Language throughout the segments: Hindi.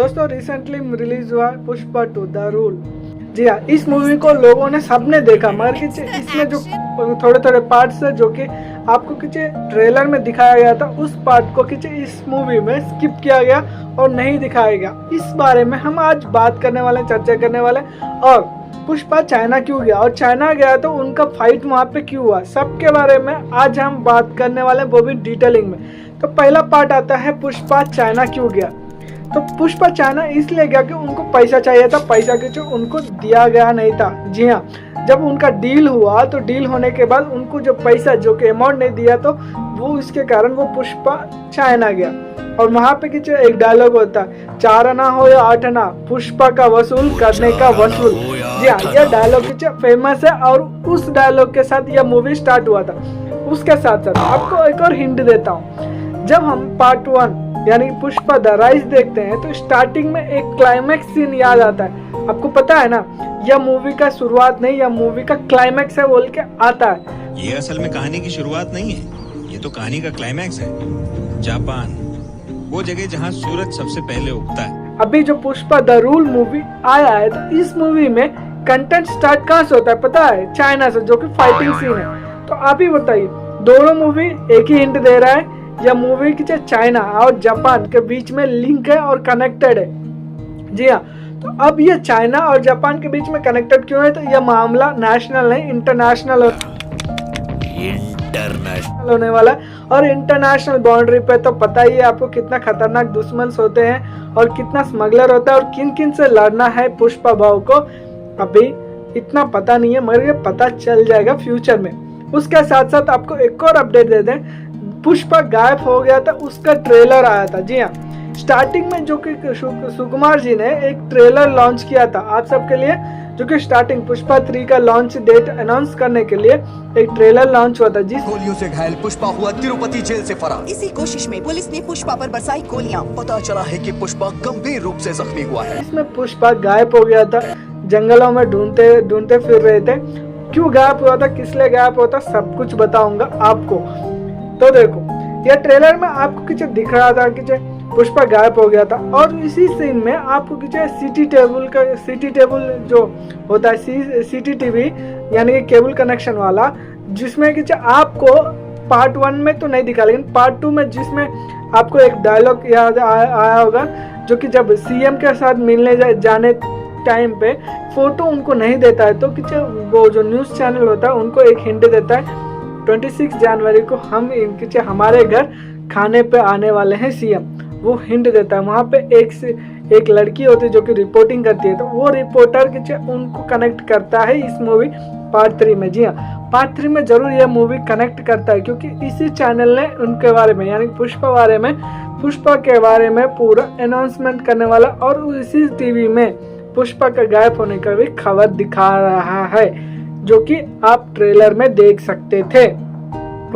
दोस्तों रिसेंटली रिलीज हुआ पुष्पा 2 द रूल। जी हाँ, इस मूवी को लोगों ने सबने देखा, मगर कि इसमें जो थोड़े थोड़े पार्ट्स है जो कि आपको किसी ट्रेलर में दिखाया गया था, उस पार्ट को किसी इस मूवी में स्किप किया गया और नहीं दिखाया गया। इस बारे में हम आज बात करने वाले, चर्चा करने वाले। और पुष्पा चाइना क्यों गया और चाइना गया तो उनका फाइट वहाँ पे क्यों हुआ, सबके बारे में आज हम बात करने वाले, वो भी डिटेलिंग में। तो पहला पार्ट आता है पुष्पा चाइना क्यों गया। तो पुष्पा चाइना इसलिए गया कि उनको पैसा चाहिए था, पैसा के जो उनको दिया गया नहीं था। जी हाँ, जब उनका डील हुआ तो डील होने के बाद उनको जो पैसा, जो कि अमाउंट नहीं दिया, तो वो इसके कारण वो पुष्पा चाइना गया। और वहाँ पे कुछ एक डायलॉग होता है, 4 आना हो या 8 आना, पुष्पा का वसूल करने का वसूल। जी हाँ, यह डायलॉग कुछ फेमस है और उस डायलॉग के साथ यह मूवी स्टार्ट हुआ था। उसके साथ साथ आपको एक और हिंट देता हूँ, जब हम पार्ट 1 यानी पुष्पा द राइज देखते हैं तो स्टार्टिंग में एक क्लाइमैक्स सीन याद आता है। आपको पता है ना, यह मूवी का शुरुआत नहीं, यह मूवी का क्लाइमैक्स है बोल के आता है। ये असल में कहानी की शुरुआत नहीं है, ये तो कहानी का क्लाइमैक्स है। जापान, वो जगह जहाँ सूरज सबसे पहले उगता है। अभी जो पुष्पा द रूल मूवी आया है, तो इस मूवी में कंटेंट स्टार्ट कहाँ से होता है पता है? चाइना से, जो कि फाइटिंग सीन है। तो आप ही बताइए, दोनों मूवी एक ही हिंट दे रहा है, यह मूवी की चाइना और जापान के बीच में लिंक है और कनेक्टेड है। जी हाँ, तो अब ये चाइना और जापान के बीच में कनेक्टेड क्यों है? तो यह मामला नेशनल नहीं, इंटरनेशनल होने वाला है। और इंटरनेशनल बाउंड्री पे तो पता ही है आपको कितना खतरनाक दुश्मन होते हैं और कितना स्मगलर होता है और किन किन से लड़ना है पुष्पा भाव को, अभी इतना पता नहीं है, मगर ये पता चल जाएगा फ्यूचर में। उसके साथ साथ आपको एक और अपडेट दे दें, पुष्पा गायब हो गया था, उसका ट्रेलर आया था। जी हाँ, स्टार्टिंग में जो कि सुकुमार जी ने एक ट्रेलर लॉन्च किया था आप सबके लिए, जो कि स्टार्टिंग पुष्पा 3 का लॉन्च डेट अनाउंस करने के लिए एक ट्रेलर लॉन्च हुआ था। जिस गोलियों से घायल पुष्पा हुआ तिरुपति जेल से फरार। इसी कोशिश में पुलिस ने पुष्पा पर बरसाई गोलियां। पता चला है कि पुष्पा गंभीर रूप से जख्मी हुआ है। इसमें पुष्पा गायब हो गया था, जंगलों में ढूंढते फिर रहे थे। क्यों गायब हुआ था, किस लिए गायब हुआ था, सब कुछ बताऊंगा आपको। तो देखो, यह ट्रेलर में आपको कुछ दिख रहा था कि पुष्पा गायब हो गया था, और इसी सीन में आपको कुछ सिटी टेबल जो होता है सिटी टीवी यानी कि केबल कनेक्शन वाला, जिसमें कि आपको पार्ट 1 में तो नहीं दिखा, लेकिन पार्ट 2 में जिसमें आपको एक डायलॉग याद आया होगा, जो कि जब सीएम के साथ मिलने जाने टाइम पे फोटो उनको नहीं देता है, तो कुछ वो जो न्यूज़ चैनल होता है उनको एक हिंट देता है, 26 जनवरी को हम इनके हमारे घर खाने पे आने वाले हैं सीएम, वो हिंट देता है। वहाँ पे एक लड़की होती है जो कि रिपोर्टिंग करती है, तो वो रिपोर्टर के उनको कनेक्ट करता है इस मूवी पार्ट 3 में। जी हाँ, पार्ट 3 में जरूर यह मूवी कनेक्ट करता है, क्योंकि इसी चैनल ने उनके बारे में यानी पुष्पा के बारे में पूरा अनाउंसमेंट करने वाला, और इसी टीवी में पुष्पा का गायब होने का भी खबर दिखा रहा है, जो कि आप ट्रेलर में देख सकते थे।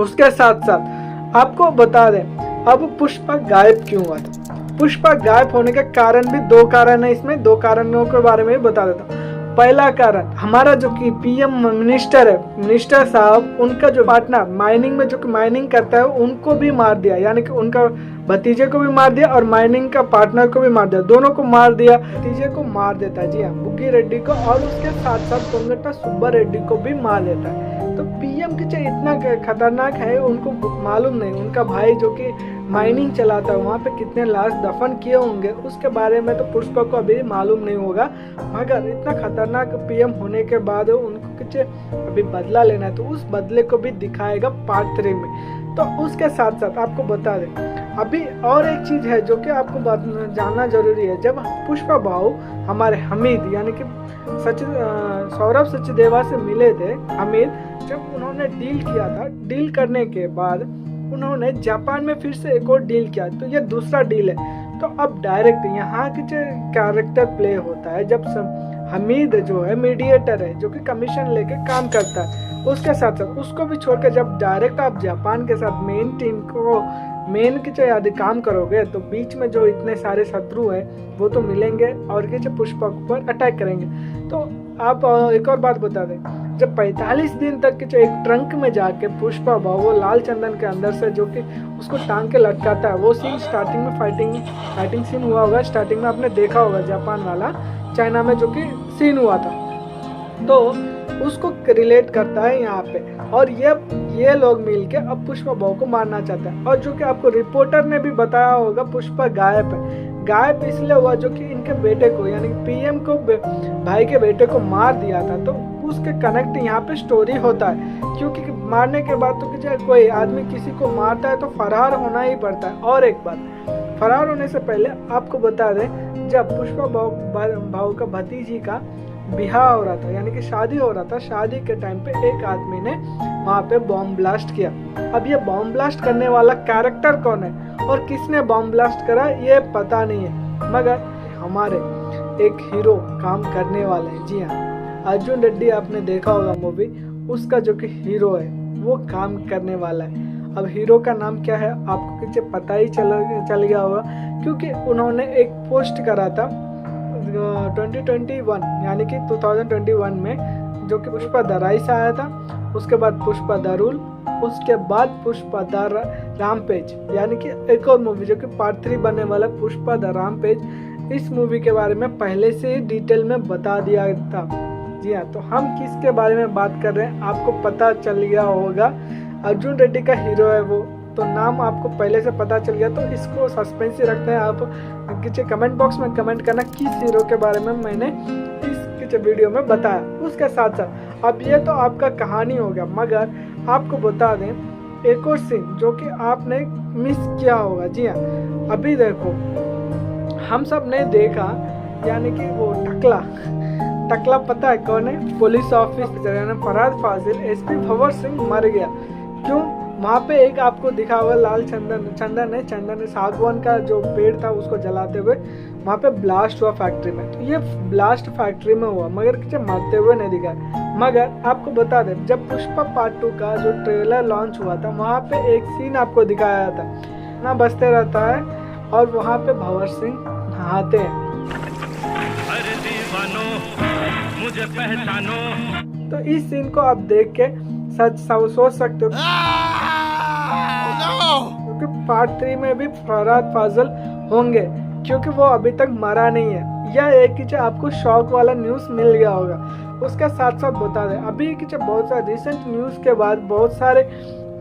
उसके साथ साथ आपको बता दें, अब पुष्पा गायब क्यों हुआ था। पुष्पा गायब होने का कारण भी 2 कारण है, इसमें 2 कारणों के बारे में बता देता हूँ। पहला कारण, हमारा जो कि पीएम मिनिस्टर है, मिनिस्टर साहब, उनका जो पार्टनर माइनिंग में जो कि माइनिंग करता है, उनको भी मार दिया, यानी कि उनका भतीजे को भी मार दिया और माइनिंग का पार्टनर को भी मार दिया, दोनों को मार दिया। भतीजे को मार देता है, जी हाँ, बुग्गी रेड्डी को, और उसके साथ साथ कोंगटा सुब्बा रेड्डी को भी मार देता है। तो पीएम की इतना खतरनाक है, उनको मालूम नहीं उनका भाई जो कि माइनिंग चलाता है वहाँ पे कितने लाश दफन किए होंगे, उसके बारे में तो पुष्पा को अभी मालूम नहीं होगा, मगर इतना खतरनाक पीएम होने के बाद उनको कुछ अभी बदला लेना है, तो उस बदले को भी दिखाएगा पार्ट 3 में। तो उसके साथ साथ आपको बता दें, अभी और एक चीज़ है जो कि आपको जानना जरूरी है। जब पुष्पा भाऊ हमारे हमीद यानी कि सौरभ सचदेवा से मिले थे, हमीद, जब उन्होंने डील किया था, डील करने के बाद उन्होंने जापान में फिर से एक और डील किया, तो ये दूसरा डील है। तो अब डायरेक्ट यहाँ के जो कैरेक्टर प्ले होता है, जब हमीद जो है मीडिएटर है, जो कि कमीशन लेके काम करता है, उसके साथ साथ उसको भी छोड़कर जब डायरेक्ट आप जापान के साथ मेन टीम को मेन के चाहे यदि काम करोगे तो बीच में जो इतने सारे शत्रु है वो तो मिलेंगे और ये जो पुष्पा पर अटैक करेंगे। तो आप एक और बात बता दें, जब 45 दिन तक के एक ट्रंक में जाके पुष्पा वो लाल चंदन के अंदर से जो कि उसको टांग के लटकाता है, वो सीन स्टार्टिंग में फाइटिंग सीन हुआ होगा, स्टार्टिंग में आपने देखा होगा जापान वाला चाइना में जो कि सीन हुआ था, तो उसको रिलेट करता है यहाँ पे। और ये लोग मिलके अब पुष्पा भाव को मारना चाहते हैं। और जो कि आपको रिपोर्टर ने भी बताया होगा पुष्पा गायब है। गायब इसलिए हुआ जो कि इनके बेटे को यानी पीएम को भाई के बेटे को मार दिया था, तो उसके कनेक्ट यहाँ पे स्टोरी होता है। क्योंकि मारने के बाद तो कि कोई आदमी किसी को मारता है तो फरार होना ही पड़ता है। और एक बात, फरार होने से पहले आपको बता दें, जब पुष्पा भाव का भतीजी का बिहार हो रहा था यानी कि शादी हो रहा था, शादी के टाइम पे एक आदमी ने वहाँ पे बॉम्ब ब्लास्ट किया। अब ये बॉम्ब ब्लास्ट करने वाला कैरेक्टर कौन है और किसने बॉम्ब ब्लास्ट करा ये पता नहीं है, मगर हमारे एक हीरो काम करने वाले हैं। जी हाँ, अर्जुन रेड्डी आपने देखा होगा मूवी, उसका जो कि हीरो है वो काम करने वाला है। अब हीरो का नाम क्या है आपको पीछे पता ही चल गया होगा, क्योंकि उन्होंने एक पोस्ट करा था 2021 यानी कि 2021 में, जो कि पुष्पा द राइस आया था, उसके बाद पुष्पा द रूल, उसके बाद पुष्पा द रामपेज यानी कि एक और मूवी जो कि पार्ट 3 बनने वाला पुष्पा द रामपेज। इस मूवी के बारे में पहले से ही डिटेल में बता दिया था। जी हाँ, तो हम किसके बारे में बात कर रहे हैं आपको पता चल गया होगा, अर्जुन रेड्डी का हीरो है वो, तो नाम आपको पहले से पता चल गया। तो इसको सस्पेंस ही रखते हैं, आप किसी कमेंट बॉक्स में कमेंट करना किस हीरो के बारे में मैंने इस वीडियो में बताया। उसके साथ साथ अब ये तो आपका कहानी हो गया, मगर आपको बता दें एक और सीन जो कि आपने मिस किया होगा। जी हाँ, अभी देखो हम सब ने देखा यानी कि वो टकला पता है कौन है? पुलिस ऑफिसर यानी फरहाद फाजिल, एसपी भंवर सिंह मर गया। क्यों? वहाँ पे एक आपको दिखा हुआ लाल चंदन ने सागवान का जो पेड़ था उसको जलाते हुए वहाँ पे ब्लास्ट हुआ फैक्ट्री में। तो ये ब्लास्ट फैक्ट्री में हुआ, मगर किसी मरते हुए नहीं दिखा। मगर आपको बता दें, जब पुष्पा पार्ट 2 का जो ट्रेलर लॉन्च हुआ था वहाँ पे एक सीन आपको दिखाया था ना, बजते रहता है और वहाँ पे भंवर सिंह नहाते हैं। अरे दीवानो मुझे पहचानो। तो इस सीन को आप देख के सोच सकते हो क्योंकि पार्ट 3 में भी फरहाद फाजिल होंगे, क्योंकि वो अभी तक मरा नहीं है। यह एक ही आपको शॉक वाला न्यूज़ मिल गया होगा। उसके साथ साथ बता दें, अभी की बहुत सारे रिसेंट न्यूज़ के बाद बहुत सारे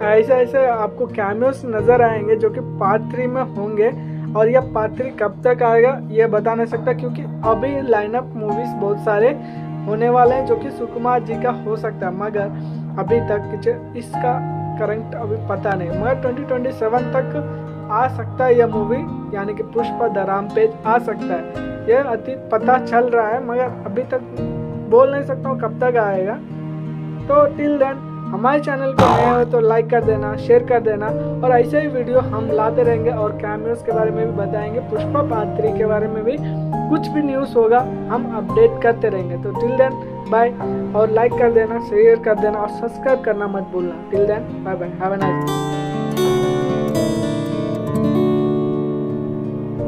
ऐसे आपको कैमियोस नज़र आएंगे जो कि पार्ट 3 में होंगे। और यह पार्ट 3 कब तक आएगा ये बता नहीं सकता, क्योंकि अभी लाइनअप मूवीज़ बहुत सारे होने वाले हैं जो कि सुकुमार जी का हो सकता है, मगर अभी तक इसका करंट अभी पता नहीं। मगर 2027 तक आ सकता है यह मूवी यानी कि पुष्पा द रामपेज आ सकता है। यह अति पता चल रहा है, मगर अभी तक बोल नहीं सकता हूँ कब तक आएगा। तो टिल देन हमारे चैनल को नए हो तो लाइक कर देना, शेयर कर देना, और ऐसे ही वीडियो हम लाते रहेंगे और कैमियोस के बारे में भी बताएंगे। पुष्पा पार्ट 3 के बारे में भी कुछ भी न्यूज़ होगा हम अपडेट करते रहेंगे। तो टिल देन बाय, और लाइक कर देना, शेयर कर देना और सब्सक्राइब करना मत भूलना। Till then bye bye, have a nice day.